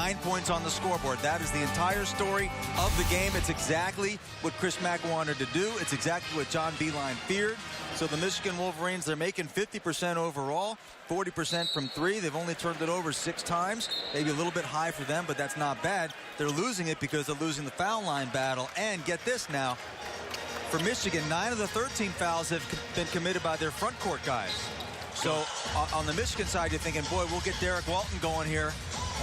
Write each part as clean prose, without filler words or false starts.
9 points on the scoreboard. That is the entire story of the game. It's exactly what Chris Mack wanted to do. It's exactly what John Beilein feared. So the Michigan Wolverines, they're making 50% overall, 40% from three. They've only turned it over 6 times. Maybe a little bit high for them, but that's not bad. They're losing it because they're losing the foul line battle. And get this now, for Michigan, 9 of the 13 fouls have been committed by their front court guys. So on the Michigan side, you're thinking, boy, we'll get Derek Walton going here.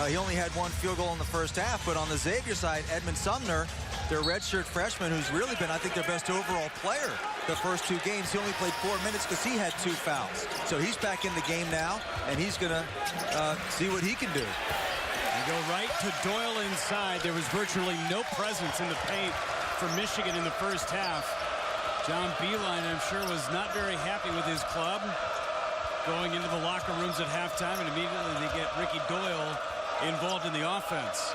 He only had 1 field goal in the first half. But on the Xavier side, Edmund Sumner, their redshirt freshman, who's really been, I think, their best overall player the first 2 games. He only played 4 minutes because he had 2 fouls. So he's back in the game now, and he's going to see what he can do. They go right to Doyle inside. There was virtually no presence in the paint for Michigan in the first half. John Beilein, I'm sure, was not very happy with his club. Going into the locker rooms at halftime, and immediately they get Ricky Doyle involved in the offense.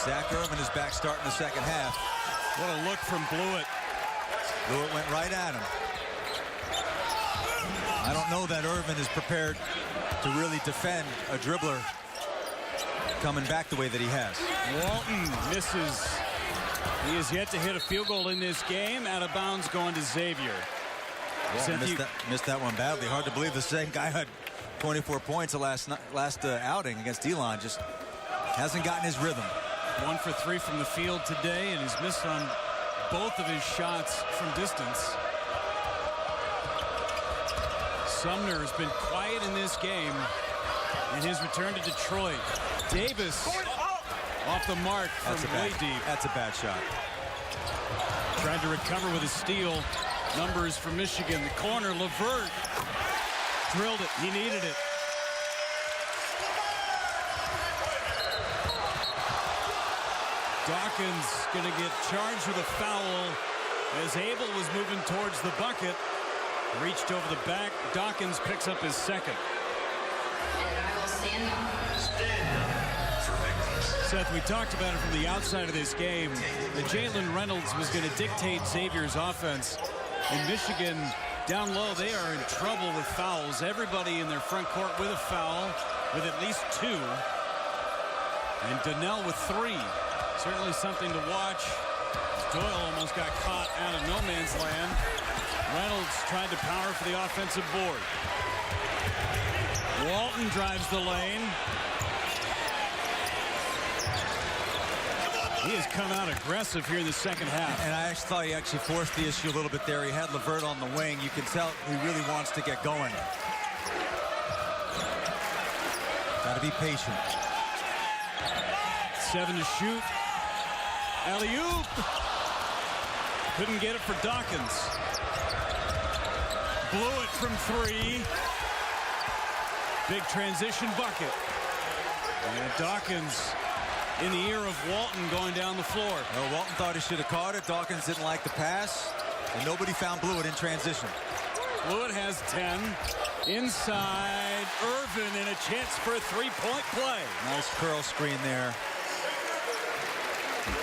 Zach Irvin is back starting the second half. What a look from Blewett. Blewett went right at him. I don't know that Irvin is prepared to really defend a dribbler coming back the way that he has. Walton misses. He has yet to hit a field goal in this game. Out of bounds going to Xavier. Walton missed that one badly. Hard to believe the same guy had 24 points the last outing against Elon. Just hasn't gotten his rhythm. 1 for 3 from the field today, and he's missed on both of his shots from distance. Sumner has been quiet in this game in his return to Detroit. Davis off the mark from way deep. That's a bad shot. Tried to recover with a steal. Numbers for Michigan. The corner, LeVert drilled it. He needed it. Dawkins going to get charged with a foul as Abel was moving towards the bucket. Reached over the back. Dawkins picks up his second. Seth, we talked about it from the outside of this game. That Jalen Reynolds was going to dictate Xavier's offense. In Michigan, down low, they are in trouble with fouls. Everybody in their front court with a foul, with at least 2. And Donnell with 3. Certainly something to watch. Doyle almost got caught out of no man's land. Reynolds tried to power for the offensive board. Walton drives the lane. He has come out aggressive here in the second half. And I actually thought he actually forced the issue a little bit there. He had LeVert on the wing. You can tell he really wants to get going. Got to be patient. 7 to shoot. Alley-oop. Couldn't get it for Dawkins. Blewett from 3. Big transition bucket. And Dawkins in the ear of Walton going down the floor. Well, Walton thought he should have caught it. Dawkins didn't like the pass. And nobody found Blewett in transition. Blewett has 10. Inside, Irvin, and a chance for a 3-point play. Nice curl screen there.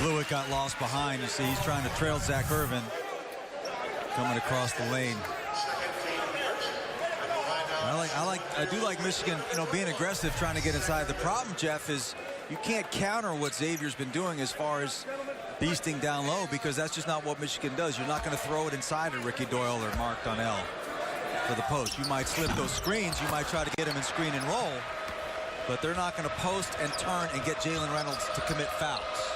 Blewett got lost behind. You see, he's trying to trail Zach Irvin coming across the lane. I do like Michigan, being aggressive, trying to get inside. The problem, Jeff, is you can't counter what Xavier's been doing as far as beasting down low, because that's just not what Michigan does. You're not going to throw it inside of Ricky Doyle or Mark Donnell for the post. You might slip those screens. You might try to get him in screen and roll, but they're not going to post and turn and get Jalen Reynolds to commit fouls.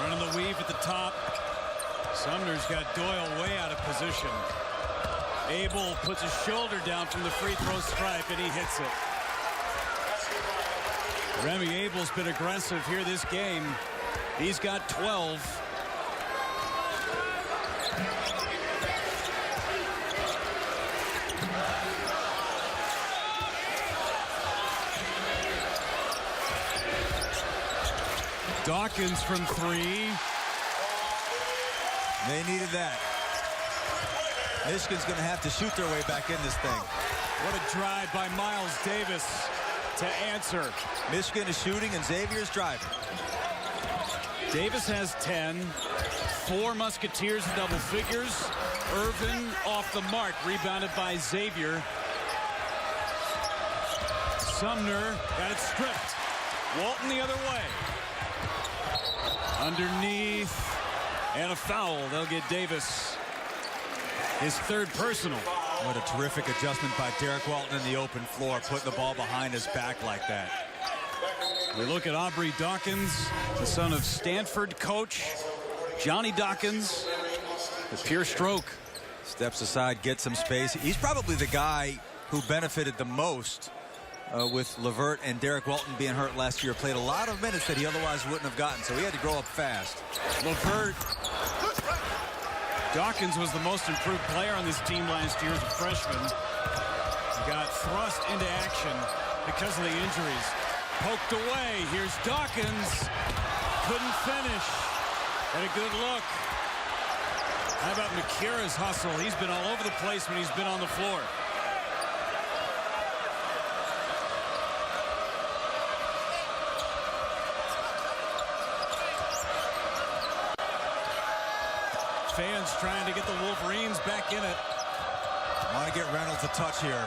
Running the weave at the top. Sumner's got Doyle way out of position. Abel puts his shoulder down from the free throw stripe, and he hits it. Remy Abel's been aggressive here this game. He's got 12. Dawkins from 3. They needed that. Michigan's going to have to shoot their way back in this thing. What a drive by Miles Davis to answer. Michigan is shooting and Xavier's driving. Davis has 10. 4 Musketeers in double figures. Irvin off the mark, rebounded by Xavier. Sumner got it stripped. Walton the other way. Underneath, and a foul. They'll get Davis his 3rd personal. What a terrific adjustment by Derek Walton in the open floor, putting the ball behind his back like that. We look at Aubrey Dawkins, the son of Stanford coach Johnny Dawkins, the pure stroke. Steps aside, gets some space. He's probably the guy who benefited the most with LeVert and Derek Walton being hurt last year. Played a lot of minutes that he otherwise wouldn't have gotten, so he had to grow up fast. LeVert. Dawkins was the most improved player on this team last year as a freshman. He got thrust into action because of the injuries. Poked away. Here's Dawkins. Couldn't finish. Had a good look. How about Makira's hustle? He's been all over the place when he's been on the floor. Fans trying to get the Wolverines back in it. Want to get Reynolds a touch here.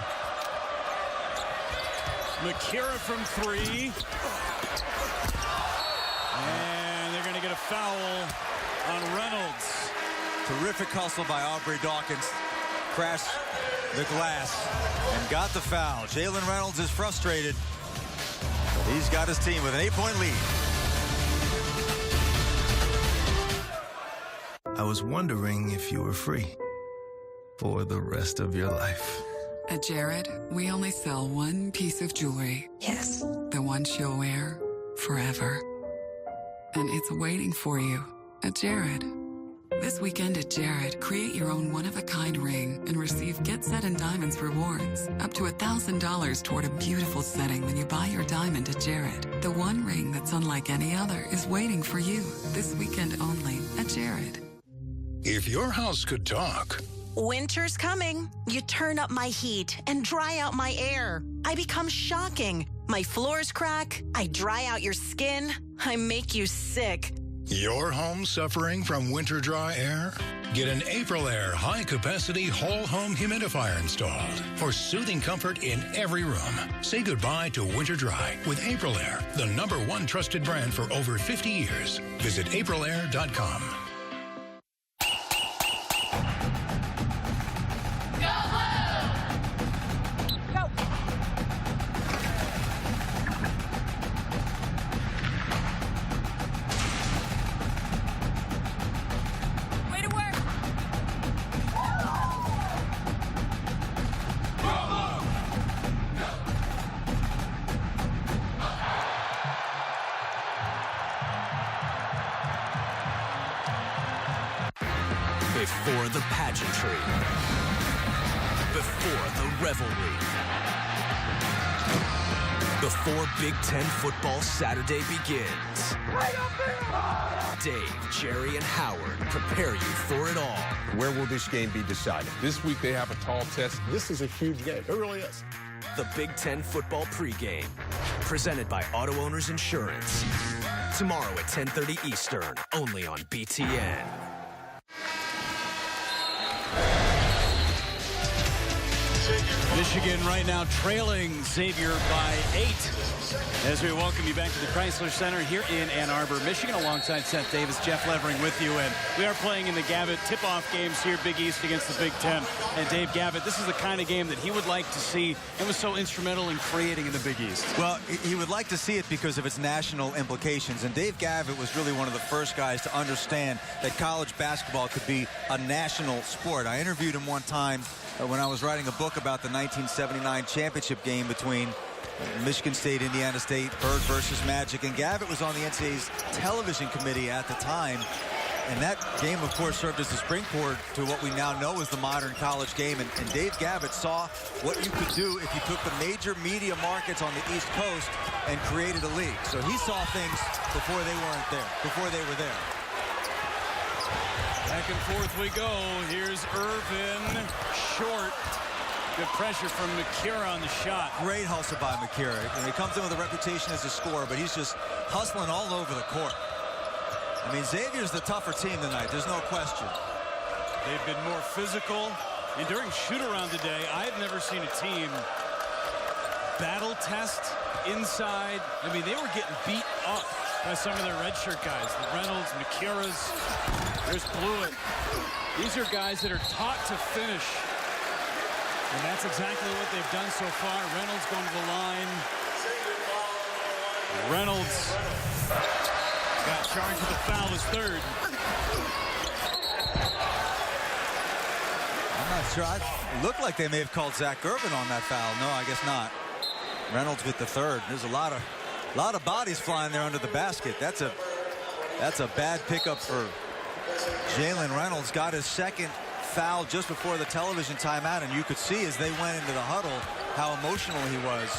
Makira from 3. And they're going to get a foul on Reynolds. Terrific hustle by Aubrey Dawkins. Crashed the glass and got the foul. Jalen Reynolds is frustrated. He's got his team with an 8-point lead. I was wondering if you were free for the rest of your life. At Jared, we only sell one piece of jewelry. Yes. The one she'll wear forever. And it's waiting for you at Jared. This weekend at Jared, create your own one-of-a-kind ring and receive Get Set in Diamonds rewards. Up to $1,000 toward a beautiful setting when you buy your diamond at Jared. The one ring that's unlike any other is waiting for you this weekend only at Jared. If your house could talk. Winter's coming. You turn up my heat and dry out my air. I become shocking. My floors crack. I dry out your skin. I make you sick. Your home suffering from winter dry air? Get an Aprilaire high-capacity whole-home humidifier installed for soothing comfort in every room. Say goodbye to winter dry with Aprilaire, the #1 trusted brand for over 50 years. Visit aprilaire.com. Before the pageantry, before the revelry, before Big Ten football Saturday begins, Dave, Jerry, and Howard prepare you for it all. Where will this game be decided? This week they have a tall test. This is a huge game. It really is. The Big Ten football pregame, presented by Auto Owners Insurance. Tomorrow at 10:30 Eastern, only on BTN. Michigan right now trailing Xavier by 8 as we welcome you back to the Chrysler Center here in Ann Arbor, Michigan, alongside Seth Davis, Jeff Levering with you. And we are playing in the Gavitt tip-off games here, Big East against the Big Ten. And Dave Gavitt, this is the kind of game that he would like to see and was so instrumental in creating in the Big East. Well, he would like to see it because of its national implications. And Dave Gavitt was really one of the first guys to understand that college basketball could be a national sport. I interviewed him one time when I was writing a book about the 1979 championship game between Michigan State, Indiana State, Bird versus Magic, and Gavitt was on the NCAA's television committee at the time. And that game, of course, served as a springboard to what we now know as the modern college game. And Dave Gavitt saw what you could do if you took the major media markets on the East Coast and created a league. So he saw things before they weren't there, before they were there. Back and forth we go. Here's Irvin, short. Good pressure from Makira on the shot. Great hustle by Makira. And he comes in with a reputation as a scorer, but he's just hustling all over the court. I mean, Xavier's the tougher team tonight. There's no question. They've been more physical. And during shoot-around today, I've never seen a team battle test inside. I mean, they were getting beat up by some of their redshirt guys. The Reynolds, McKiras, there's Blewett. These are guys that are taught to finish. And that's exactly what they've done so far. Reynolds going to the line. Reynolds got charged with a foul, his third. I'm not sure. It looked like they may have called Zach Gervin on that foul. No, I guess not. Reynolds with the third. There's a lot of bodies flying there under the basket. That's a bad pickup for Jalen Reynolds. Got his second foul just before the television timeout, and you could see as they went into the huddle how emotional he was.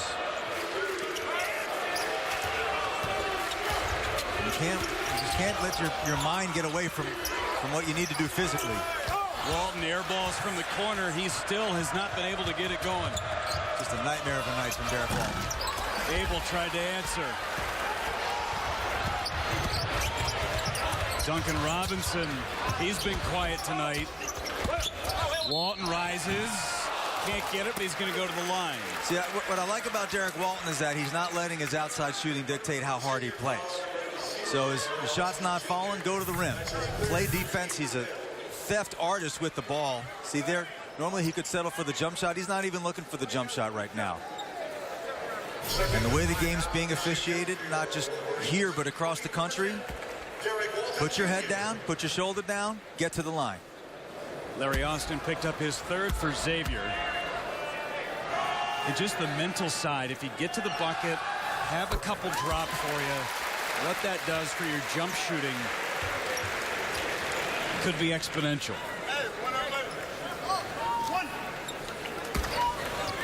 You just can't let your mind get away from what you need to do physically. Walton airballs from the corner. He still has not been able to get it going. Just a nightmare of a night from Derek Walton. Abel tried to answer. Duncan Robinson, he's been quiet tonight. Walton rises. Can't get it, but he's going to go to the line. See, what I like about Derek Walton is that he's not letting his outside shooting dictate how hard he plays. So his shot's not falling, go to the rim. Play defense. He's a theft artist with the ball. See there, normally he could settle for the jump shot. He's not even looking for the jump shot right now. And the way the game's being officiated, not just here but across the country, put your head down, put your shoulder down, get to the line. Larry Austin picked up his third for Xavier. And just the mental side, if you get to the bucket, have a couple drop for you, what that does for your jump shooting could be exponential.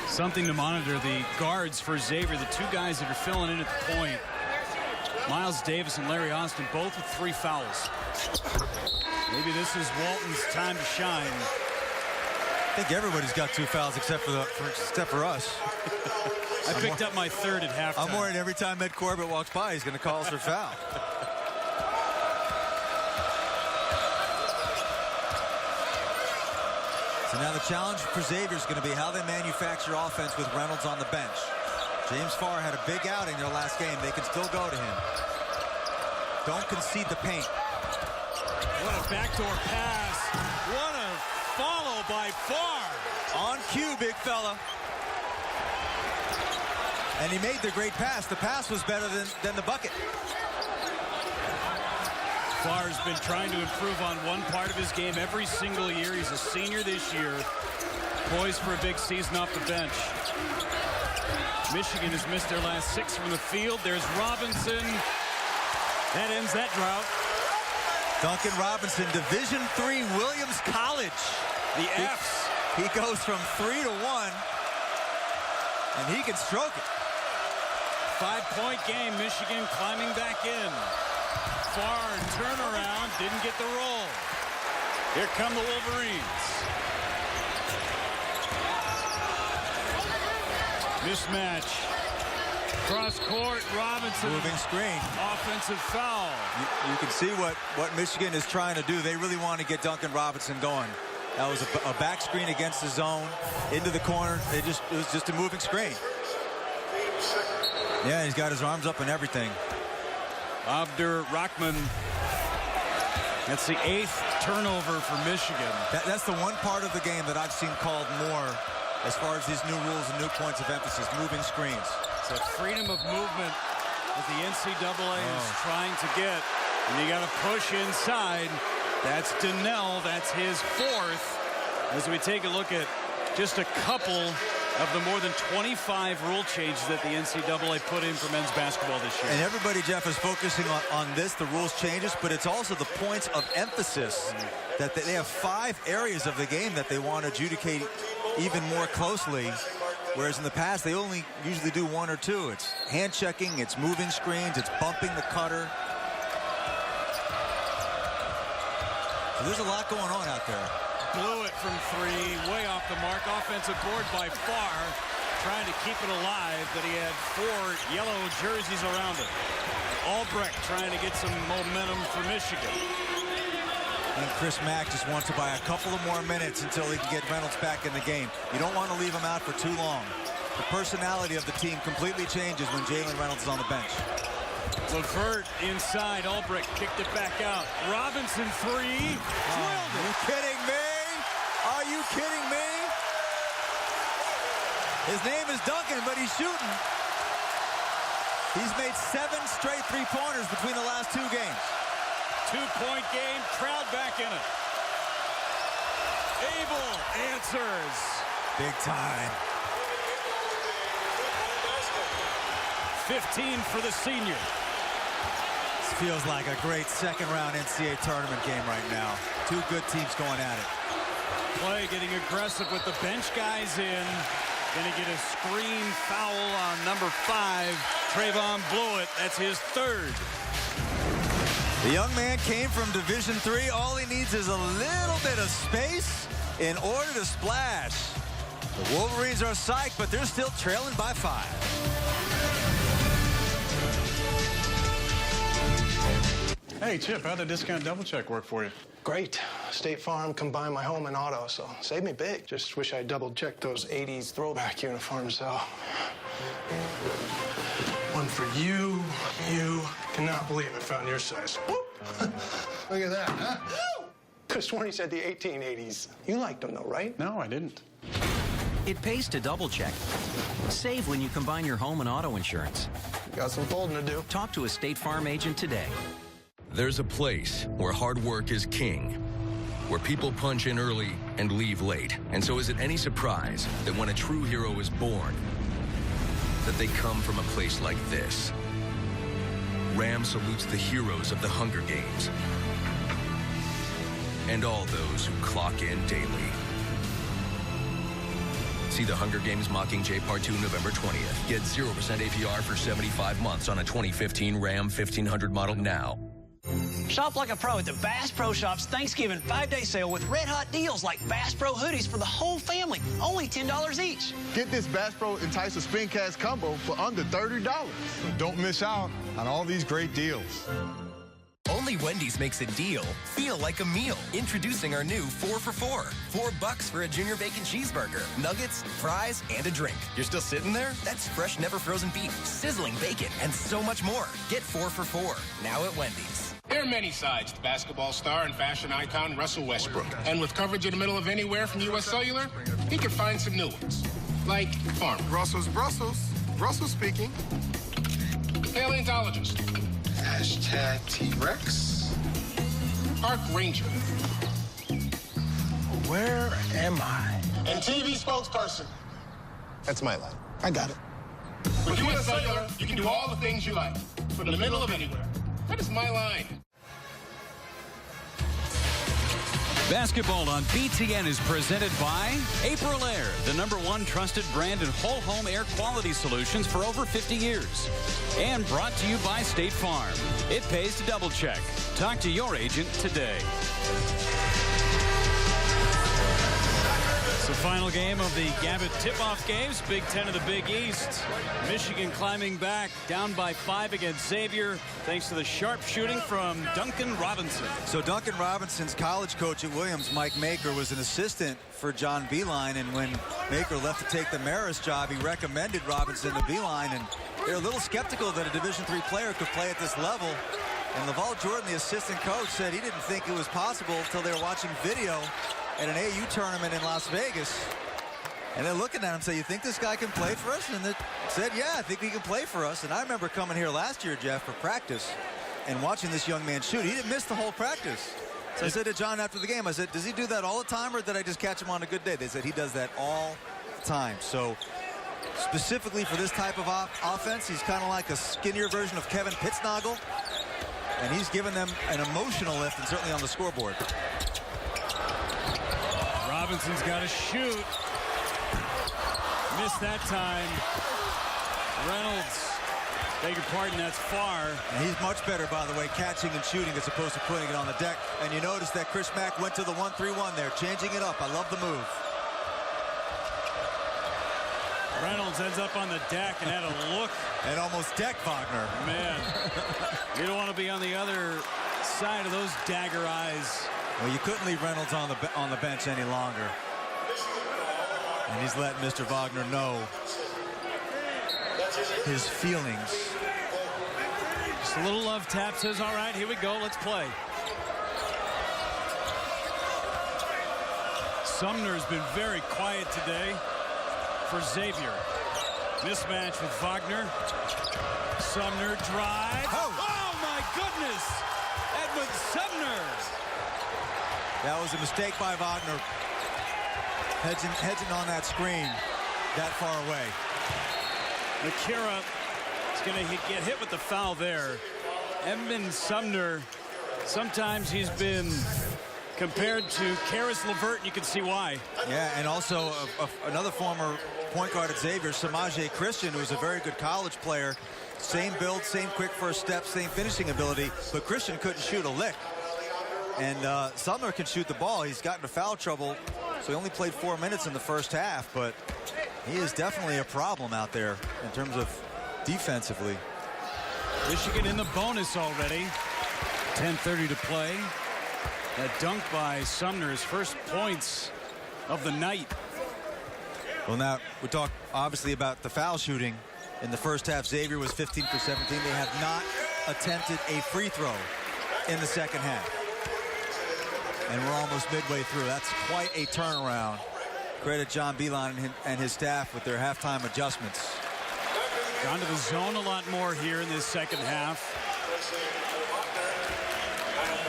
Something to monitor. The guards for Xavier, the two guys that are filling in at the point, Miles Davis and Larry Austin, both with 3 fouls. Maybe this is Walton's time to shine. I think everybody's got 2 fouls except for us. I picked up my third at halftime. I'm worried every time Ed Corbett walks by, he's going to call us for foul. So now the challenge for Xavier is going to be how they manufacture offense with Reynolds on the bench. James Farr had a big outing their last game. They can still go to him. Don't concede the paint. What a backdoor pass. What a follow by Farr. On cue, big fella. And he made the great pass. The pass was better than the bucket. Farr's been trying to improve on one part of his game every single year. He's a senior this year. Poised for a big season off the bench. Michigan has missed their last 6 from the field. There's Robinson. That ends that drought. Duncan Robinson, Division III Williams College. The Fs. He goes from 3 to 1, and he can stroke it. 5-point game. Michigan climbing back in. Farr turnaround, didn't get the roll. Here come the Wolverines. Mismatch. Cross court, Robinson. Moving screen. Offensive foul. You can see what Michigan is trying to do. They really want to get Duncan Robinson going. That was a back screen against the zone, into the corner. It was just a moving screen. Yeah, he's got his arms up and everything. Abdur Rahman. That's the 8th turnover for Michigan. That's the one part of the game that I've seen called more as far as these new rules and new points of emphasis, moving screens. So freedom of movement that the NCAA is trying to get. And you got to push inside. That's Donnell. That's his 4th. As we take a look at just a couple of the more than 25 rule changes that the NCAA put in for men's basketball this year. And everybody, Jeff, is focusing on this, the rules changes, but it's also the points of emphasis that they have 5 areas of the game that they want to adjudicate even more closely, whereas in the past they only usually do 1 or 2. It's hand checking, it's moving screens, it's bumping the cutter. So there's a lot going on out there. Blew it from 3, way off the mark. Offensive board by Farr. trying to keep it alive, but he had 4 yellow jerseys around it. Albrecht trying to get some momentum for Michigan. And Chris Mack just wants to buy a couple of more minutes until he can get Reynolds back in the game. You don't want to leave him out for too long. The personality of the team completely changes when Jalen Reynolds is on the bench. LeVert inside. Albrecht kicked it back out. Robinson 3. Are you kidding me? Are you kidding me? His name is Duncan, but he's shooting. He's made 7 straight three-pointers between the last 2 games. 2-point game, crowd back in it. Abel answers. Big time. 15 for the senior. This feels like a great second-round NCAA tournament game right now. 2 good teams going at it. Play getting aggressive with the bench guys in. Going to get a screen foul on number 5. Trayvon Blewett. That's his 3rd. The young man came from Division III. All he needs is a little bit of space in order to splash. The Wolverines are psyched, but they're still trailing by 5. Hey, Chip, how'd the discount double check work for you? Great. State Farm combined my home and auto, so saved me big. Just wish I double-checked those 80s throwback uniforms, though. One for you. Cannot believe I found your size. Look at that, huh? Could have sworn he said the 1880s. You liked them, though, right? No, I didn't. It pays to double check. Save when you combine your home and auto insurance. Got some folding to do. Talk to a State Farm agent today. There's a place where hard work is king, where people punch in early and leave late. And so is it any surprise that when a true hero is born, that they come from a place like this? Ram salutes the heroes of the Hunger Games and all those who clock in daily. See The Hunger Games Mockingjay Part 2 November 20th. Get 0% APR for 75 months on a 2015 Ram 1500 model now. Shop like a pro at the Bass Pro Shop's Thanksgiving 5-day sale with red-hot deals like Bass Pro hoodies for the whole family, only $10 each. Get this Bass Pro Enticer Spin Cast combo for under $30. Don't miss out on all these great deals. Only Wendy's makes a deal feel like a meal. Introducing our new 4 for $4. $4 for a junior bacon cheeseburger, nuggets, fries, and a drink. You're still sitting there? That's fresh, never frozen beef, sizzling bacon, and so much more. Get 4 for $4 now at Wendy's. There are many sides to basketball star and fashion icon Russell Westbrook. And with coverage in the middle of anywhere from U.S. Cellular, he could find some new ones. Like farm. Brussels. Russell speaking. Paleontologist. Hashtag T-Rex. Park ranger. Where am I? And TV spokesperson. That's my line. I got it. With U.S. Cellular, you can do all the things you like. From the middle of anywhere. That is my line. Basketball on BTN is presented by April Air, the #1 trusted brand in whole home air quality solutions for over 50 years. And brought to you by State Farm. It pays to double check. Talk to your agent today. It's the final game of the Gavitt tip-off games, Big Ten of the Big East. Michigan climbing back, down by 5 against Xavier, thanks to the sharp shooting from Duncan Robinson. So Duncan Robinson's college coach at Williams, Mike Maker, was an assistant for John Beilein, and when Maker left to take the Marist job, he recommended Robinson to Beilein, and they're a little skeptical that a Division III player could play at this level. And Laval Jordan, the assistant coach, said he didn't think it was possible until they were watching video at an AU tournament in Las Vegas. And they're looking at him and say, you think this guy can play for us? And they said, yeah, I think he can play for us. And I remember coming here last year, Jeff, for practice and watching this young man shoot. He didn't miss the whole practice. So I said to John after the game, I said, does he do that all the time, or did I just catch him on a good day? They said he does that all the time. So specifically for this type of offense, he's kind of like a skinnier version of Kevin Pittsnagel. And he's given them an emotional lift, and certainly on the scoreboard. Robinson's got to shoot. Missed that time. Reynolds, beg your pardon, that's far. And he's much better, by the way, catching and shooting as opposed to putting it on the deck. And you notice that Chris Mack went to the 1-3-1 there, changing it up. I love the move. Reynolds ends up on the deck and had a look. And almost decked Wagner. Man, you don't want to be on the other side of those dagger eyes. Well, you couldn't leave Reynolds on the bench any longer. And he's letting Mr. Wagner know his feelings. Just a little love tap, says, all right, here we go, let's play. Sumner's been very quiet today for Xavier. Mismatch with Wagner. Sumner drive. Oh my goodness! Edmund Sumner. That was a mistake by Wagner. Hedging on that screen that far away. Makira is going to get hit with the foul there. Edmund Sumner, sometimes he's been compared to Karis LeVert, and you can see why. Yeah, and also another former point guard at Xavier, Samaje Christian, who was a very good college player. Same build, same quick first step, same finishing ability, but Christian couldn't shoot a lick. And Sumner can shoot the ball. He's gotten into foul trouble, so he only played 4 minutes in the first half, but he is definitely a problem out there in terms of defensively. Michigan in the bonus already. 10:30 to play. That dunk by Sumner, his first points of the night. Well, now we talk obviously about the foul shooting. In the first half, Xavier was 15 for 17. They have not attempted a free throw in the second half. And we're almost midway through. That's quite a turnaround. Credit John Beilein and his staff with their halftime adjustments. Gone to the zone a lot more here in this second half.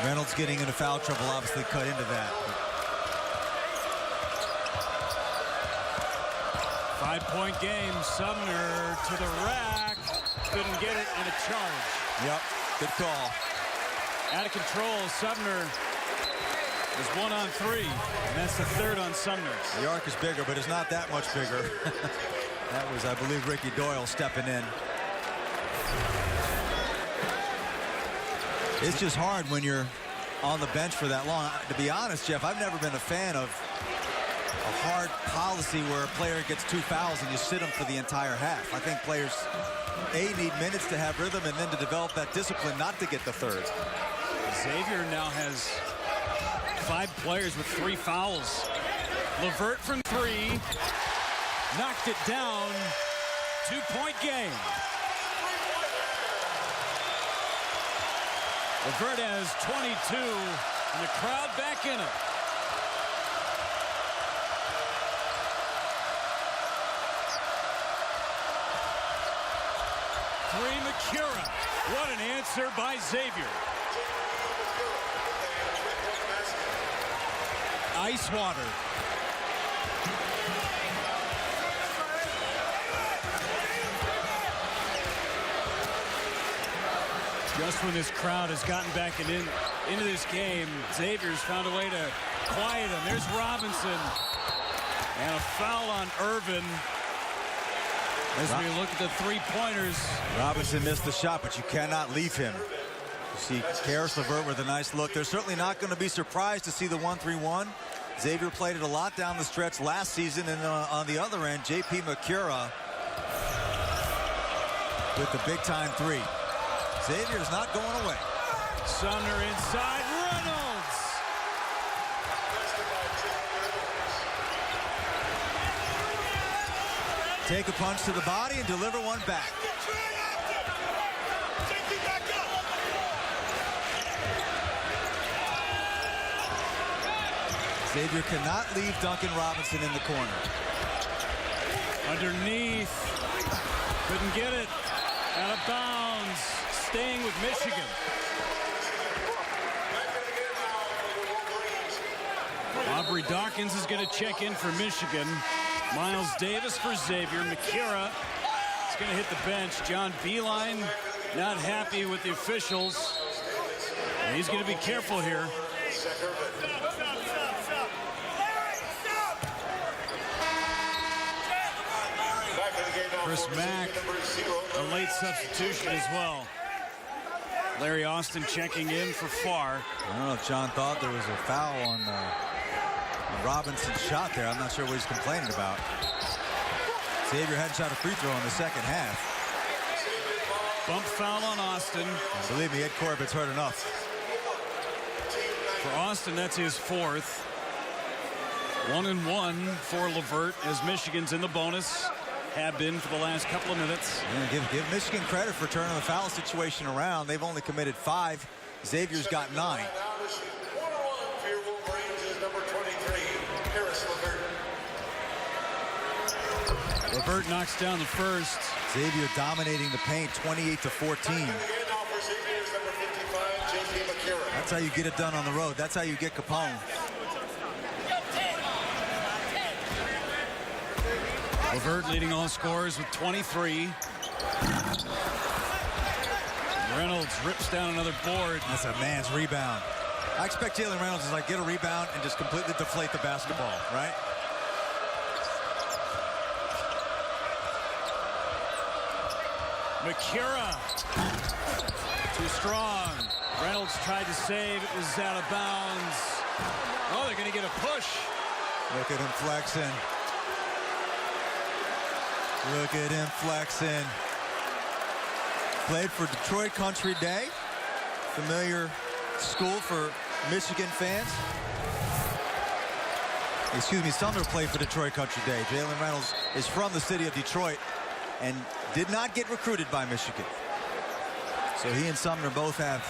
Reynolds getting into foul trouble obviously cut into that. 5-point game. Sumner to the rack. Couldn't get it, and a charge. Yep, good call. Out of control. Sumner is 1 on 3, and that's the third on Sumner. The arc is bigger, but it's not that much bigger. That was, I believe, Ricky Doyle stepping in. It's just hard when you're on the bench for that long. To be honest, Jeff, I've never been a fan of a hard policy where a player gets 2 fouls and you sit them for the entire half. I think players, A, need minutes to have rhythm and then to develop that discipline not to get the third. Xavier now has 5 players with 3 fouls. LeVert from 3. Knocked it down. 2-point game. LeVert has 22, and the crowd back in it. Makira. What an answer by Xavier. Ice water. Just when this crowd has gotten back into this game, Xavier's found a way to quiet him. There's Robinson. And a foul on Irvin. As we look at the 3-pointers. Robinson missed the shot, but you cannot leave him. You see Karis LeVert with a nice look. They're certainly not going to be surprised to see the 1-3-1. Xavier played it a lot down the stretch last season. And on the other end, J.P. Makira with the big-time 3. Xavier's not going away. Sumner inside. Reynolds. Take a punch to the body and deliver one back. Xavier cannot leave Duncan Robinson in the corner. Underneath. Couldn't get it. Out of bounds. Staying with Michigan. Aubrey Dawkins is going to check in for Michigan. Miles Davis for Xavier. Makira is going to hit the bench. John Beilein not happy with the officials. And he's going to be careful here. Chris Mack, a late substitution as well. Larry Austin checking in for Farr. I don't know if John thought there was a foul on Robinson's shot there. I'm not sure what he's complaining about. Xavier hadn't shot a free throw in the second half. Bump foul on Austin. And believe me, Ed Corbett's heard enough. For Austin, that's his fourth. 1-1 for LeVert as Michigan's in the bonus. Have been for the last couple of minutes. Yeah, give Michigan credit for turning the foul situation around. They've only committed 5. Xavier's got 9. LeVert knocks down the first. Xavier dominating the paint, 28-14. That's how you get it done on the road. That's how you get Capone. LeVert leading all scorers with 23. Reynolds rips down another board. That's a man's rebound. I expect Jalen Reynolds to like get a rebound and just completely deflate the basketball, right? Makira. Too strong. Reynolds tried to save. It was out of bounds. Oh, they're going to get a push. Look at him flexing. Look at him flexing. Played for Detroit Country Day. Familiar school for Michigan fans. Excuse me, Sumner played for Detroit Country Day. Jalen Reynolds is from the city of Detroit and did not get recruited by Michigan. So he and Sumner both have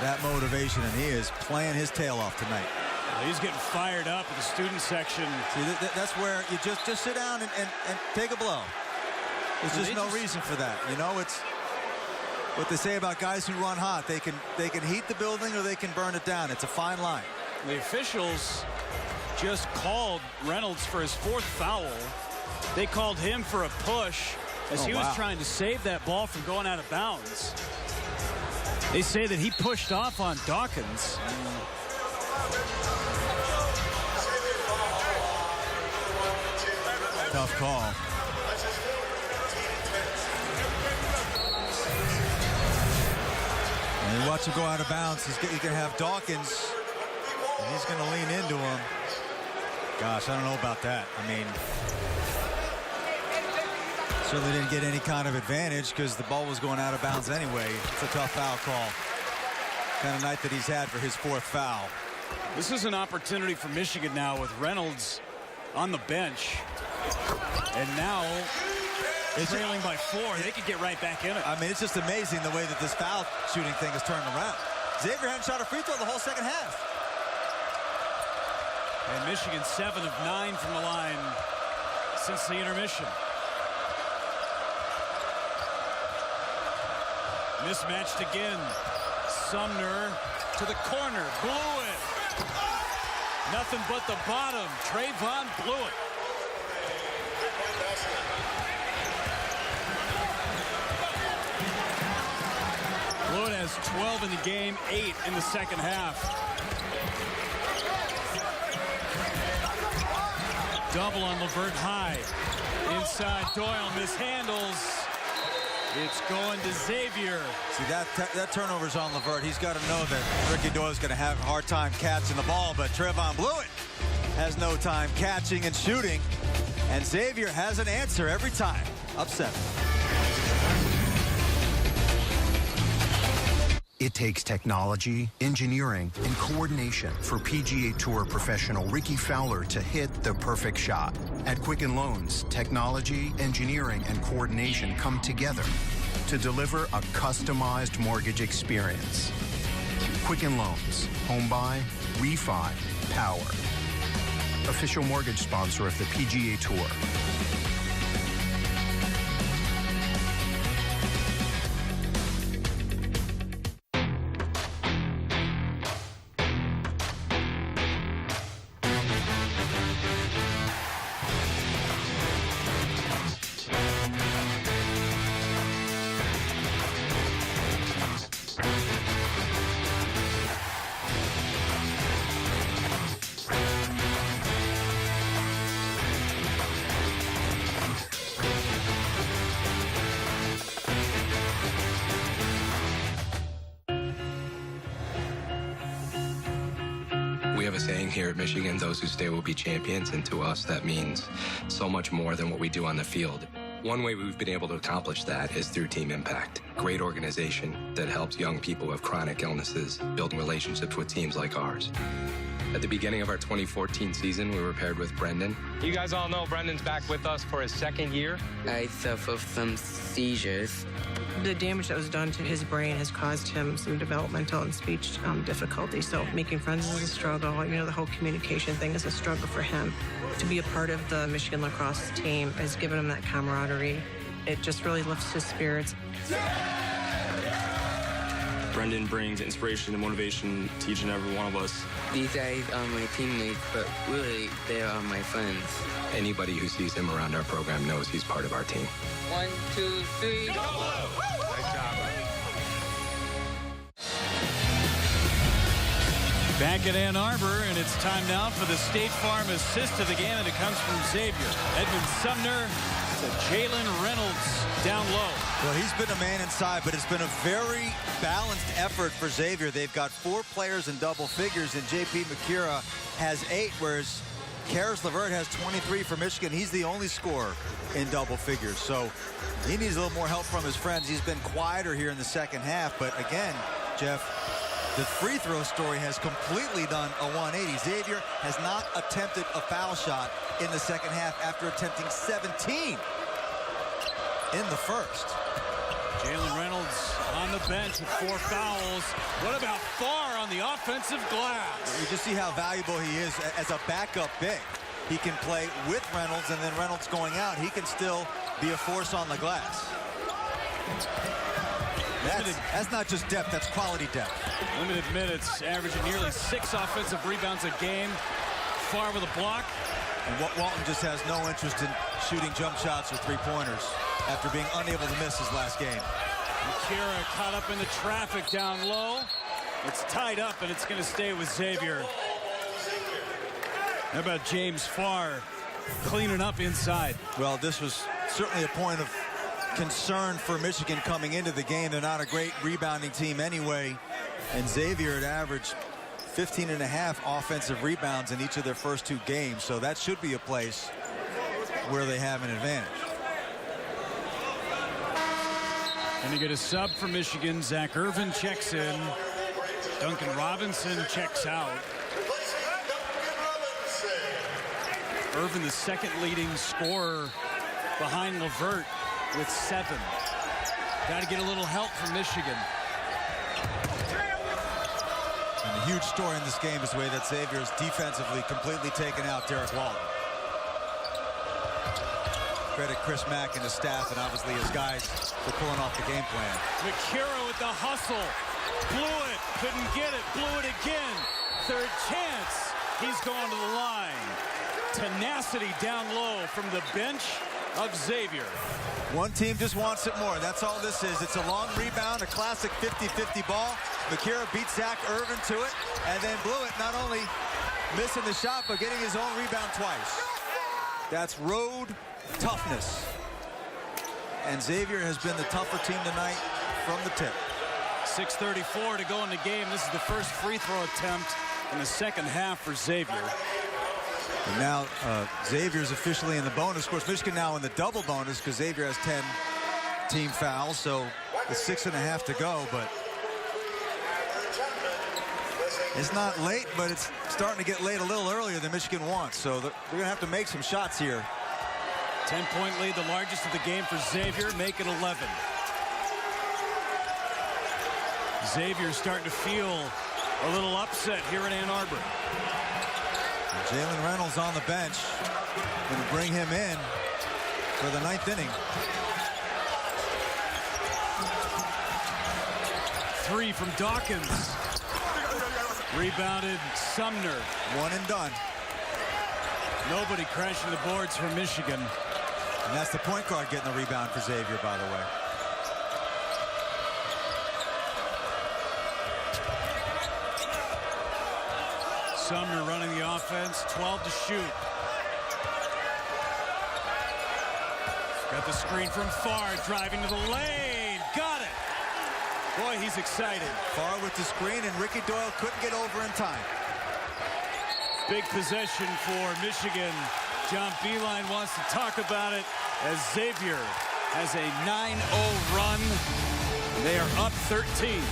that motivation, and he is playing his tail off tonight. He's getting fired up in the student section. See, that's where you just sit down and take a blow. There's just no reason for that. You know, it's what they say about guys who run hot. They can heat the building or they can burn it down. It's a fine line. The officials just called Reynolds for his 4th foul. They called him for a push as he was trying to save that ball from going out of bounds. They say that he pushed off on Dawkins. Tough call. And you watch him go out of bounds. He's going to have Dawkins, and he's going to lean into him. Gosh, I don't know about that. I mean, certainly didn't get any kind of advantage because the ball was going out of bounds anyway. It's a tough foul call. Kind of night that he's had for his 4th foul. This is an opportunity for Michigan now with Reynolds on the bench. And now it's trailing by 4. They could get right back in it. I mean, it's just amazing the way that this foul shooting thing has turned around. Xavier hadn't shot a free throw the whole second half. And Michigan 7 of 9 from the line since the intermission. Mismatched again. Sumner to the corner. Blew it. Nothing but the bottom. Trayvon blew it. Blewett has 12 in the game, 8 in the second half. Double on LeVert high. Inside Doyle mishandles. It's going to Xavier. See, that turnover's on LeVert. He's got to know that Ricky Doyle's going to have a hard time catching the ball, but Trayvon Blewett has no time catching and shooting. And Xavier has an answer every time. Up 7. It takes technology, engineering, and coordination for PGA Tour professional Ricky Fowler to hit the perfect shot. At Quicken Loans, technology, engineering, and coordination come together to deliver a customized mortgage experience. Quicken Loans, home buy, refi, power. Official mortgage sponsor of the PGA Tour. have a saying here at Michigan, those who stay will be champions, and to us that means so much more than what we do on the field. One way we've been able to accomplish that is through Team Impact. Great organization that helps young people with chronic illnesses build relationships with teams like ours. At the beginning of our 2014 season, we were paired with Brendan. You guys all know Brendan's back with us for his second year. I suffer from seizures. The damage that was done to his brain has caused him some developmental and speech difficulties. So making friends is a struggle. You know, the whole communication thing is a struggle for him. To be a part of the Michigan lacrosse team has given him that camaraderie. It just really lifts his spirits. Brendan brings inspiration and motivation to each and every one of us. These guys are my teammates, but really, they are my friends. Anybody who sees him around our program knows he's part of our team. 1, 2, 3, go! Nice job. Back at Ann Arbor, and it's time now for the State Farm assist of the game, and it comes from Xavier. Edmund Sumner to Jalen Reynolds down low. Well, he's been a man inside, but it's been a very balanced effort for Xavier. They've got 4 players in double figures, and J.P. McCura has 8, whereas Karis LeVert has 23 for Michigan. He's the only scorer in double figures, so he needs a little more help from his friends. He's been quieter here in the second half, but again, Jeff, the free throw story has completely done a 180. Xavier has not attempted a foul shot in the second half after attempting 17 in the first. Jalen Reynolds on the bench with 4 fouls. What about Farr on the offensive glass? You just see how valuable he is as a backup big. He can play with Reynolds, and then Reynolds going out, he can still be a force on the glass. That's not just depth, that's quality depth. Limited minutes, averaging nearly 6 offensive rebounds a game. Farr with a block. And Walton just has no interest in shooting jump shots or three-pointers after being unable to miss his last game. McCura caught up in the traffic down low. It's tied up, and it's going to stay with Xavier. How about James Farr cleaning up inside? Well, this was certainly a point of concern for Michigan coming into the game. They're not a great rebounding team anyway, and Xavier had averaged 15.5 offensive rebounds in each of their first 2 games, so that should be a place where they have an advantage. And you get a sub for Michigan. Zach Irvin checks in. Duncan Robinson checks out. Irvin, the second leading scorer behind LeVert with 7. Got to get a little help from Michigan. And the huge story in this game is the way that Xavier has defensively completely taken out Derek Walton. Credit Chris Mack and his staff, and obviously his guys for pulling off the game plan. McCura with the hustle. Blew it. Couldn't get it. Blew it again. Third chance. He's going to the line. Tenacity down low from the bench of Xavier. One team just wants it more. That's all this is. It's a long rebound, a classic 50-50 ball. McCura beat Zach Irvin to it and then blew it, not only missing the shot, but getting his own rebound twice. That's road toughness. And Xavier has been the tougher team tonight from the tip. 6:34 to go in the game. This is the first free throw attempt in the second half for Xavier. And now Xavier's officially in the bonus. Of course, Michigan now in the double bonus because Xavier has 10 team fouls, so it's 6.5 to go, but it's not late, but it's starting to get late a little earlier than Michigan wants, so they're going to have to make some shots here. 10-point lead, the largest of the game for Xavier, make it 11. Xavier's starting to feel a little upset here in Ann Arbor. Jalen Reynolds on the bench. Going to bring him in for the 9th inning. 3 from Dawkins. Rebounded Sumner. 1 and done. Nobody crashing the boards for Michigan. And that's the point guard getting the rebound for Xavier, by the way. Sumner running the offense, 12 to shoot. Got the screen from Farr, driving to the lane. Got it. Boy, he's excited. Farr with the screen, and Ricky Doyle couldn't get over in time. Big possession for Michigan. John Beilein wants to talk about it as Xavier has a 9-0 run. They are up 13.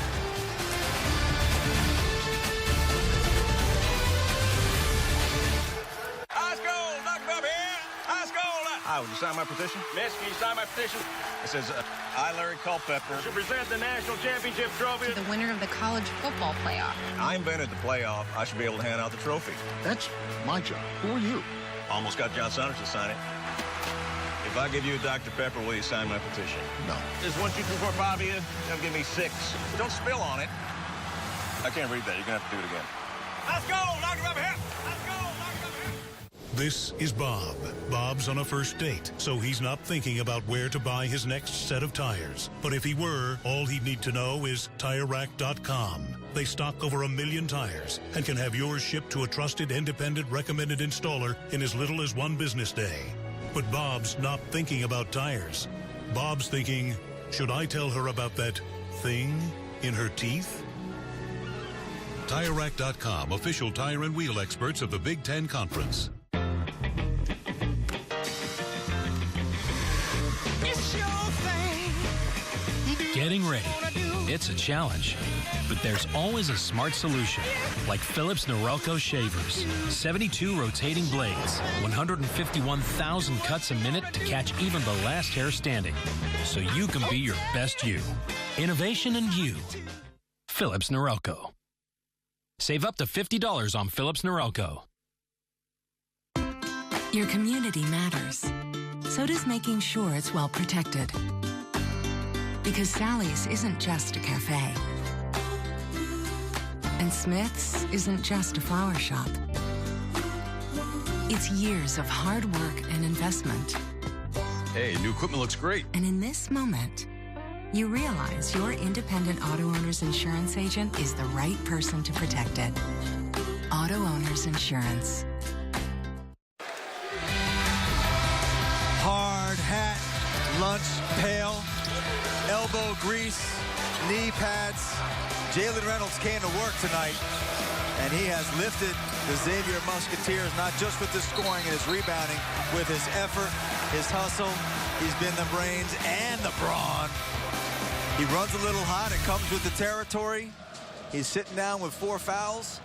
Hi, would you sign my petition? Miss, can you sign my petition? It says, I, Larry Culpepper, should present the national championship trophy to the winner of the college football playoff. I invented the playoff. I should be able to hand out the trophy. That's my job. Who are you? Almost got John Saunders to sign it. If I give you a Dr. Pepper, will you sign my petition? No. There's 1, 2, 3, 4, 5 of you. They'll give me 6. Don't spill on it. I can't read that. You're going to have to do it again. Let's go! Dr. Pepper here! Let's go! This is Bob. Bob's on a first date, so he's not thinking about where to buy his next set of tires. But if he were, all he'd need to know is TireRack.com. They stock over 1 million tires and can have yours shipped to a trusted, independent, recommended installer in as little as 1 business day. But Bob's not thinking about tires. Bob's thinking, should I tell her about that thing in her teeth? TireRack.com, official tire and wheel experts of the Big Ten Conference. Getting ready. It's a challenge, but there's always a smart solution, like Philips Norelco shavers. 72 rotating blades, 151,000 cuts a minute to catch even the last hair standing, so you can be your best you. Innovation and you. Philips Norelco. Save up to $50 on Philips Norelco. Your community matters. So does making sure it's well protected. Because Sally's isn't just a cafe. And Smith's isn't just a flower shop. It's years of hard work and investment. Hey, new equipment looks great. And in this moment, you realize your independent auto owner's insurance agent is the right person to protect it. Auto Owners Insurance. Hard hat, lunch pail, elbow grease, knee pads. Jalen Reynolds came to work tonight, and he has lifted the Xavier Musketeers, not just with his scoring and his rebounding, with his effort, his hustle. He's been the brains and the brawn. He runs a little hot. It comes with the territory. He's sitting down with 4 fouls,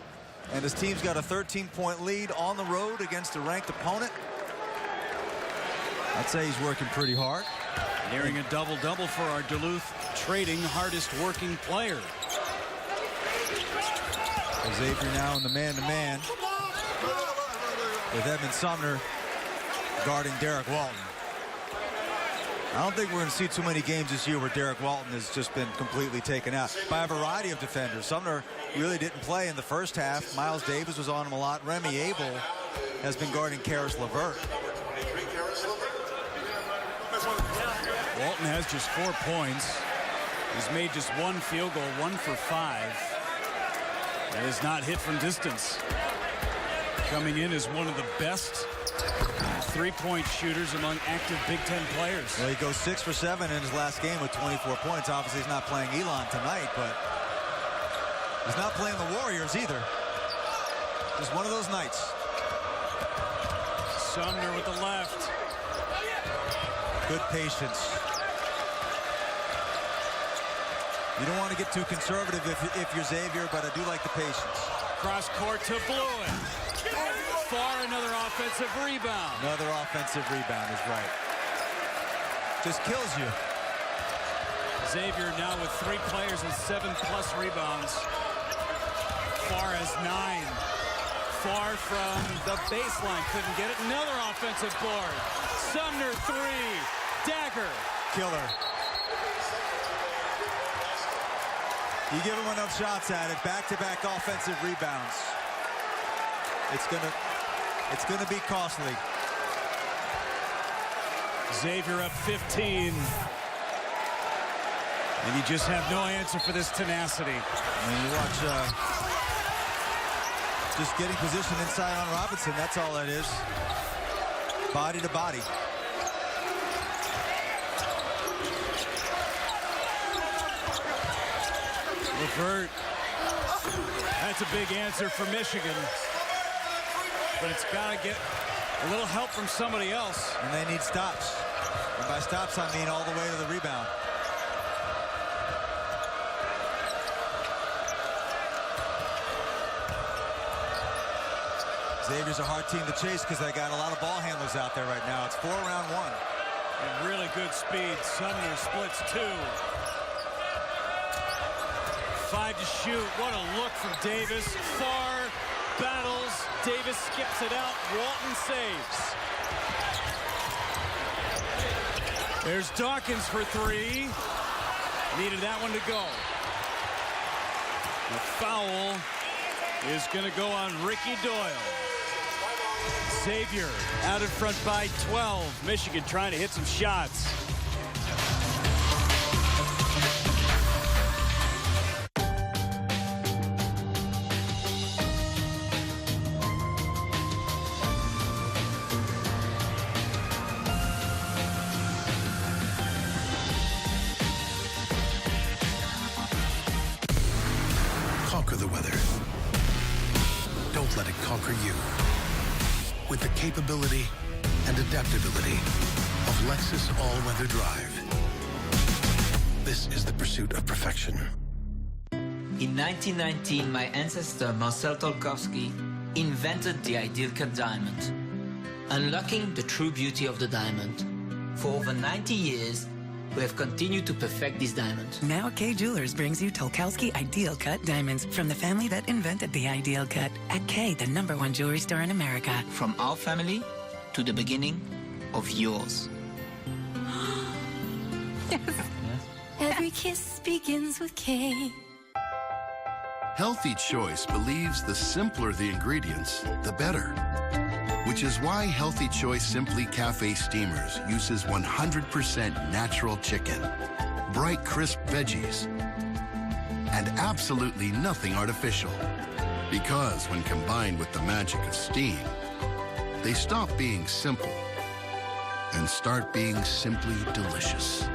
and his team's got a 13-point lead on the road against a ranked opponent. I'd say he's working pretty hard. Nearing a double-double for our Duluth Trading hardest working player. Xavier now in the man-to-man with Edmond Sumner guarding Derek Walton. I don't think we're going to see too many games this year where Derek Walton has just been completely taken out by a variety of defenders. Sumner really didn't play in the first half. Miles Davis was on him a lot. Remy Abel has been guarding Karis LeVert. Walton has just 4 points. He's made just 1 field goal, 1 for 5. It is not hit from distance. Coming in as one of the best 3-point shooters among active Big Ten players. Well, he goes 6 for 7 in his last game with 24 points. Obviously, he's not playing Elon tonight, but he's not playing the Warriors either. Just one of those nights. Sumner with the left. Good patience. You don't want to get too conservative if you're Xavier, but I do like the patience. Cross court to Blewett. Far another offensive rebound. Another offensive rebound is right. Just kills you. Xavier now with 3 players and 7+ rebounds. Far as 9. Far from the baseline. Couldn't get it. Another offensive board. Sumner 3. Dagger. Killer. You give him enough shots at it. Back-to-back offensive rebounds. It's gonna be costly. Xavier up 15. And you just have no answer for this tenacity. And you watch just getting position inside on Robinson. That's all that is. Body to body. LeVert. That's a big answer for Michigan. but it's got to get a little help from somebody else. And they need stops. And by stops, I mean all the way to the rebound. Xavier's a hard team to chase because they got a lot of ball handlers out there right now. It's 4 round 1. And really good speed. Sumner splits 2. 5 to shoot. What a look from Davis. Far battles. Davis skips it out. Walton saves. There's Dawkins for 3. Needed that one to go. The foul is going to go on Ricky Doyle. Xavier out in front by 12. Michigan trying to hit some shots. Conquer the weather. Don't let it conquer you. With the capability and adaptability of Lexus All-Weather Drive. This is the pursuit of perfection. In 1919, my ancestor Marcel Tolkowski invented the ideal cut diamond, unlocking the true beauty of the diamond. For over 90 years, we have continued to perfect this diamond. Now Kay Jewelers brings you Tolkowski Ideal Cut diamonds from the family that invented the Ideal Cut. At Kay, the #1 jewelry store in America. From our family to the beginning of yours. Yes. Every kiss begins with K. Healthy Choice believes the simpler the ingredients, the better. Which is why Healthy Choice Simply Cafe Steamers uses 100% natural chicken, bright crisp veggies, and absolutely nothing artificial. Because when combined with the magic of steam, they stop being simple and start being simply delicious.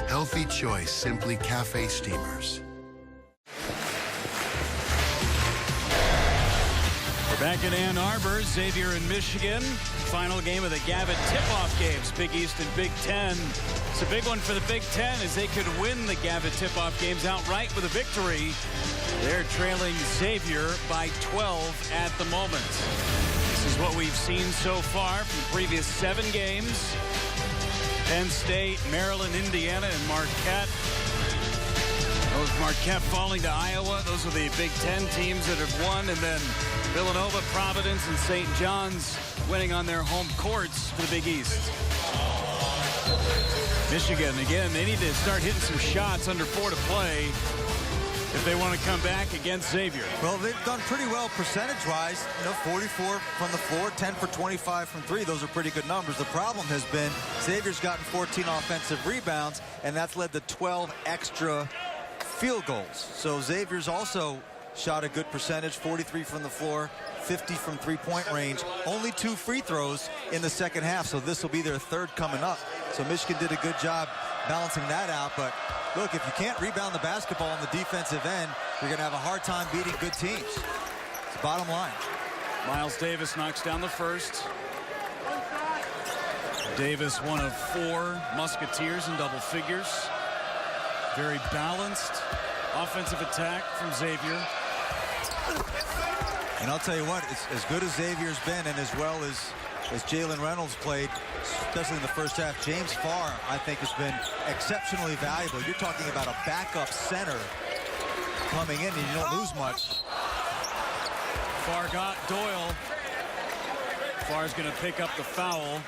Healthy Choice Simply Cafe Steamers. Back in Ann Arbor, Xavier in Michigan. Final game of the Gavitt tip-off games, Big East and Big Ten. It's a big one for the Big Ten as they could win the Gavitt tip-off games outright with a victory. They're trailing Xavier by 12 at the moment. This is what we've seen so far from the previous 7 games. Penn State, Maryland, Indiana, and Marquette. Marquette falling to Iowa. Those are the Big Ten teams that have won. And then Villanova, Providence, and St. John's winning on their home courts for the Big East. Michigan, again, they need to start hitting some shots under 4 to play if they want to come back against Xavier. Well, they've done pretty well percentage-wise. 44 from the floor, 10 for 25 from 3. Those are pretty good numbers. The problem has been Xavier's gotten 14 offensive rebounds, and that's led to 12 extra field goals. So Xavier's also shot a good percentage, 43 from the floor, 50 from three-point range. Only 2 free throws in the second half, so this will be their 3rd coming up. So Michigan did a good job balancing that out. But look, if you can't rebound the basketball on the defensive end, you're going to have a hard time beating good teams. It's the bottom line. Miles Davis knocks down the first. Davis, one of 4 Musketeers in double figures. Very balanced offensive attack from Xavier. And I'll tell you what, as good as Xavier's been and as well as Jalen Reynolds played, especially in the first half, James Farr, I think, has been exceptionally valuable. You're talking about a backup center coming in, and you don't lose much. Farr got Doyle. Farr's going to pick up the foul.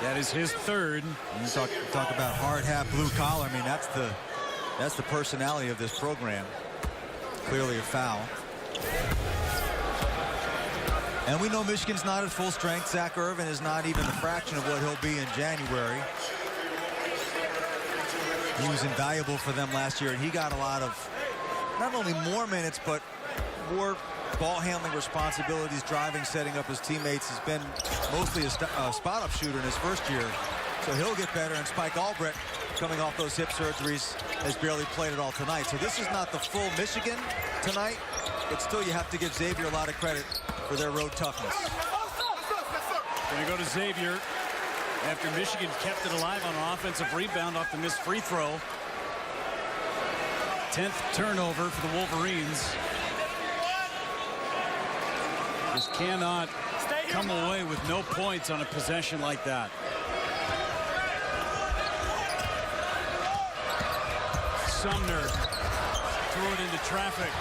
That is his 3rd. You talk about hard hat, blue collar. I mean, that's the personality of this program. Clearly a foul. And we know Michigan's not at full strength. Zach Irvin is not even a fraction of what he'll be in January. He was invaluable for them last year, and he got a lot of not only more minutes, but more ball handling responsibilities, driving, setting up his teammates. He's been mostly a spot-up shooter in his first year. So he'll get better, and Spike Albrecht, coming off those hip surgeries, has barely played at all tonight. So this is not the full Michigan tonight, but still you have to give Xavier a lot of credit for their road toughness. Going to go to Xavier after Michigan kept it alive on an offensive rebound off the missed free throw. 10th turnover for the Wolverines. Just cannot come away with no points on a possession like that. Sumner threw it into traffic.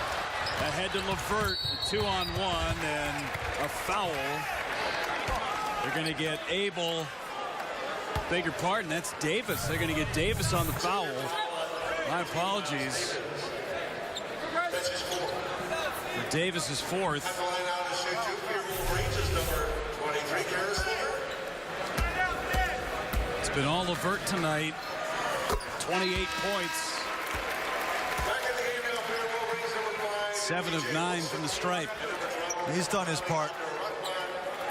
Ahead to LeVert, a 2-on-1 and a foul. They're going to get Abel. Beg your pardon, that's Davis. They're going to get Davis on the foul. My apologies. For Davis's fourth. It's been all LeVert tonight. 28 points. 7 of 9 from the stripe. He's done his part.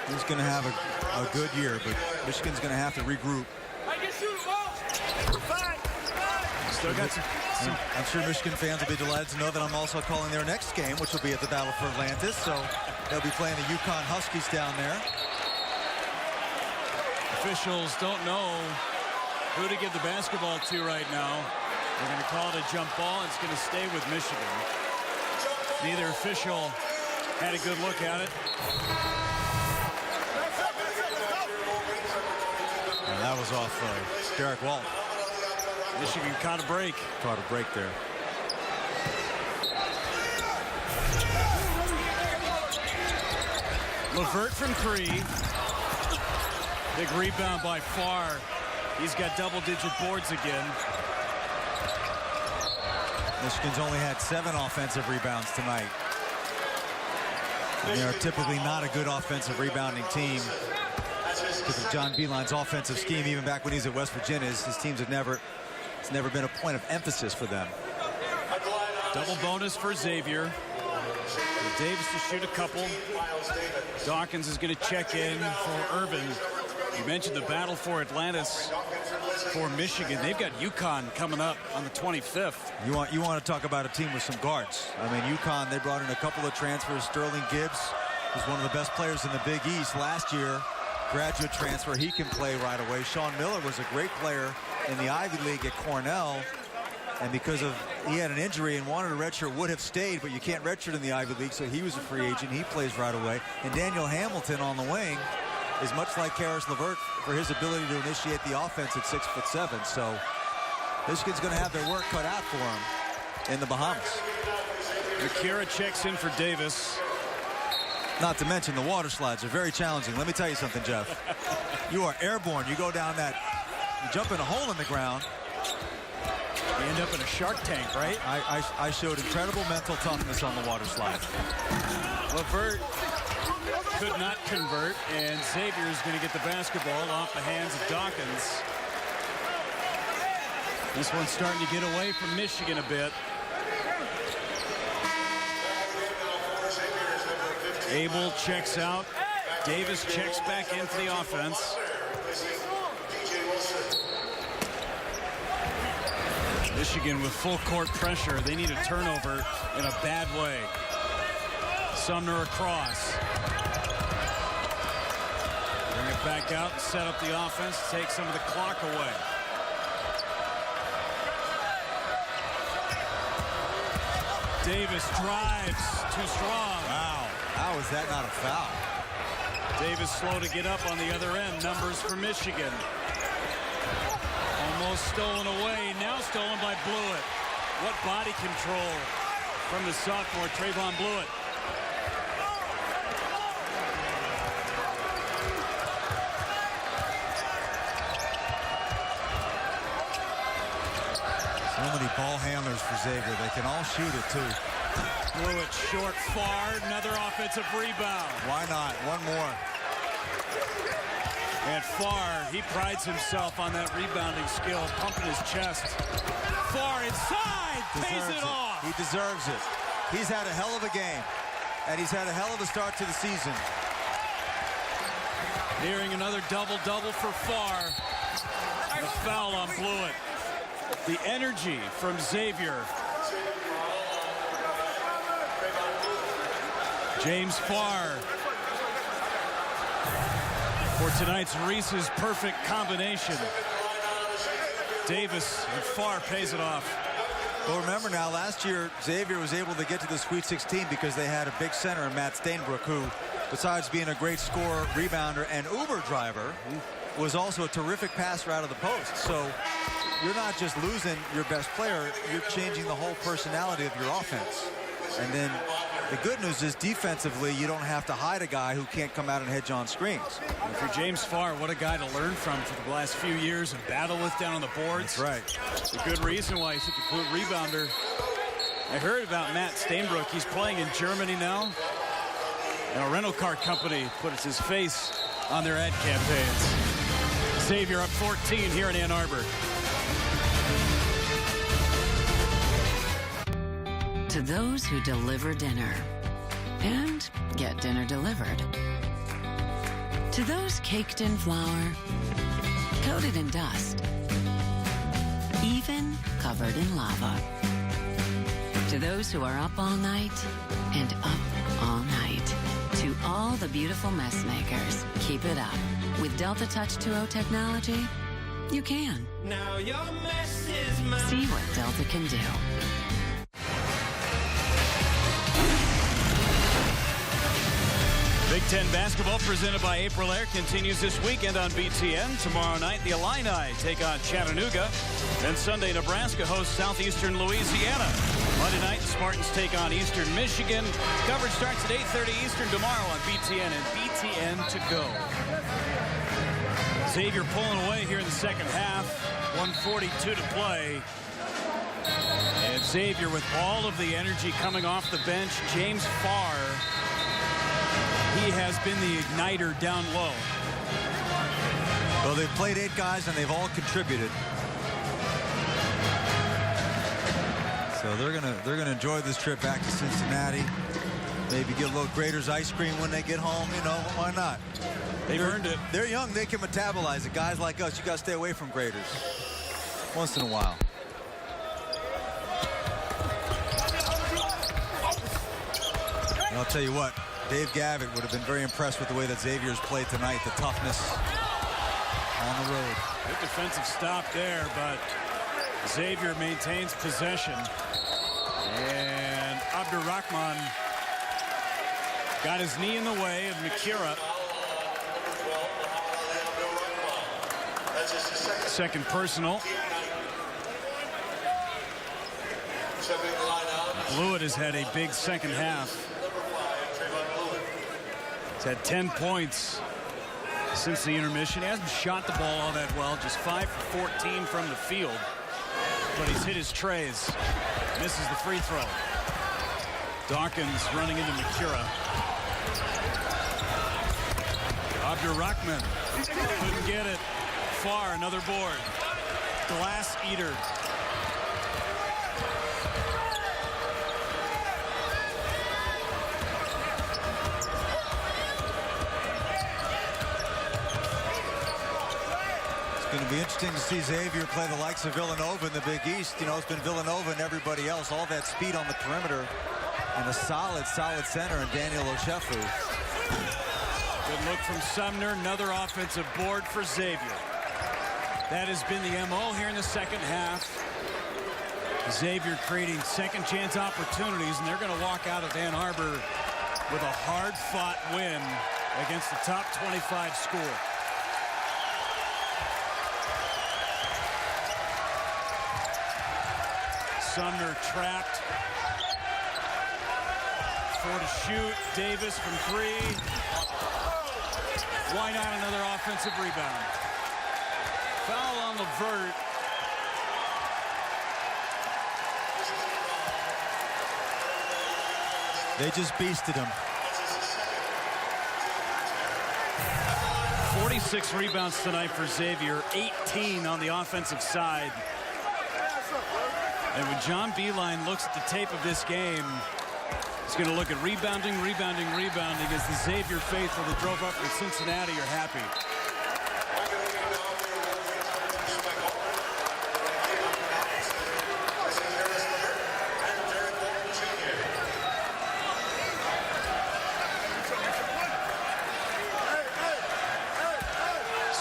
He's going to have a good year, but Michigan's going to have to regroup. Still got some. I'm sure Michigan fans will be delighted to know that I'm also calling their next game, which will be at the Battle for Atlantis. So they'll be playing the UConn Huskies down there. Officials don't know who to give the basketball to right now. They're going to call it a jump ball. It's going to stay with Michigan. Neither official had a good look at it. And that was off Derek Walt. Michigan caught a break. Caught a break there. LeVert from 3. Big rebound by Farr. He's got double-digit boards again. Michigan's only had 7 offensive rebounds tonight. And they're typically not a good offensive rebounding team because of John Beilein's offensive scheme. Even back when he was at West Virginia, his teams have it's never been a point of emphasis for them. Double bonus for Xavier. For Davis to shoot a couple. Dawkins is going to check in for Irvin. You mentioned the battle for Atlantis for Michigan. They've got UConn coming up on the 25th. You want to talk about a team with some guards. I mean, UConn, they brought in a couple of transfers. Sterling Gibbs is one of the best players in the Big East last year. Graduate transfer, he can play right away. Sean Miller was a great player in the Ivy League at Cornell. And because he had an injury and wanted a redshirt, would have stayed, but you can't redshirt in the Ivy League, so he was a free agent. He plays right away. And Daniel Hamilton on the wing is much like Karis LeVert for his ability to initiate the offense at 6'7". So Michigan's going to have their work cut out for him in the Bahamas. Akira checks in for Davis. Not to mention the water slides are very challenging. Let me tell you something, Jeff. You are airborne. You go down that, you jump in a hole in the ground. You end up in a shark tank, right? I showed incredible mental toughness on the water slide. LeVert could not convert, and Xavier is going to get the basketball off the hands of Dawkins. This one's starting to get away from Michigan a bit. Abel checks out. Davis checks back into the offense. Michigan with full court pressure. They need a turnover in a bad way. Sumner across. Bring it back out and set up the offense. Take some of the clock away. Davis drives. Too strong. Wow. How is that not a foul? Davis slow to get up on the other end. Numbers for Michigan. Almost stolen away. Now stolen by Blewett. What body control from the sophomore, Trayvon Blewett. So many ball handlers for Xavier. They can all shoot it, too. Blewett short, far. Another offensive rebound. Why not? One more. And Farr, he prides himself on that rebounding skill, pumping his chest. Farr inside, pays it off. He deserves it. He's had a hell of a game, and he's had a hell of a start to the season. Nearing another double-double for Farr. A foul on Blewett. The energy from Xavier. James Farr For tonight's Reese's perfect combination. Davis and Farr pays it off. Well, remember now, last year, Xavier was able to get to the Sweet 16 because they had a big center in Matt Stainbrook, who, besides being a great scorer, rebounder, and Uber driver, was also a terrific passer out of the post. So you're not just losing your best player, you're changing the whole personality of your offense. And then the good news is defensively, you don't have to hide a guy who can't come out and hedge on screens. And for James Farr, what a guy to learn from for the last few years and battle with down on the boards. That's right. It's a good reason why he's such a good rebounder. I heard about Matt Stainbrook. He's playing in Germany now. And a rental car company puts his face on their ad campaigns. Xavier up 14 here in Ann Arbor. To those who deliver dinner and get dinner delivered. To those caked in flour, coated in dust, even covered in lava. To those who are up all night and up all night. To all the beautiful mess makers, keep it up. With Delta Touch 2.0 technology, you can. Now your mess is mine. See what Delta can do. Big Ten basketball presented by April Air continues this weekend on BTN. Tomorrow night, the Illini take on Chattanooga. Then Sunday, Nebraska hosts Southeastern Louisiana. Monday night, the Spartans take on Eastern Michigan. Coverage starts at 8:30 Eastern tomorrow on BTN and BTN to go. Xavier pulling away here in the second half. 1:42 to play. And Xavier with all of the energy coming off the bench. James Farr. He has been the igniter down low. Well, they've played 8 guys and they've all contributed. So they're gonna enjoy this trip back to Cincinnati. Maybe get a little Grader's ice cream when they get home. You know, why not? They've earned it. They're young. They can metabolize it. Guys like us, you got to stay away from Grader's once in a while. And I'll tell you what. Dave Gavitt would have been very impressed with the way that Xavier's played tonight, the toughness on the road. Good defensive stop there, but Xavier maintains possession. And Abdurrahman got his knee in the way of Mikira. Second personal. Blewett has had a big second half. He's had 10 points since the intermission. He hasn't shot the ball all that well, just 5 for 14 from the field. But he's hit his trays. Misses the free throw. Dawkins running into Mikira. Abdurrahman couldn't get it. Farr, another board. Glass eater. It's going to be interesting to see Xavier play the likes of Villanova in the Big East. You know, it's been Villanova and everybody else. All that speed on the perimeter and a solid center in Daniel Oshefu. Good look from Sumner. Another offensive board for Xavier. That has been the MO here in the second half. Xavier creating second chance opportunities, and they're going to walk out of Ann Arbor with a hard-fought win against the top 25 school. Sumner trapped. 4 to shoot. Davis from 3. Why not another offensive rebound? Foul on LeVert. They just beasted him. 46 rebounds tonight for Xavier. 18 on the offensive side. And when John Beilein looks at the tape of this game, he's going to look at rebounding as the Xavier faithful that drove up with Cincinnati are happy.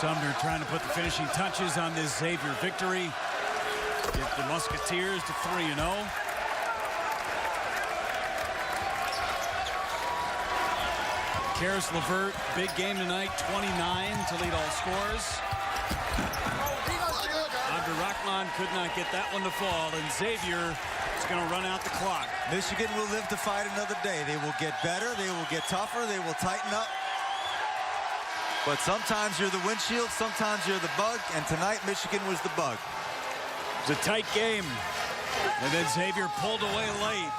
Sumner trying to put the finishing touches on this Xavier victory. Get the Musketeers to 3-0. Karis LeVert, big game tonight, 29 to lead all scores. Abdurrahman could not get that one to fall, and Xavier is going to run out the clock. Michigan will live to fight another day. They will get better, they will get tougher, they will tighten up. But sometimes you're the windshield, sometimes you're the bug, and tonight Michigan was the bug. It was a tight game, and then Xavier pulled away late.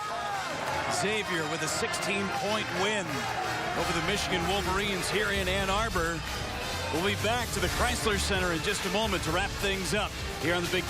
Xavier with a 16-point win over the Michigan Wolverines here in Ann Arbor. We'll be back to the Chrysler Center in just a moment to wrap things up here on the Big Ten.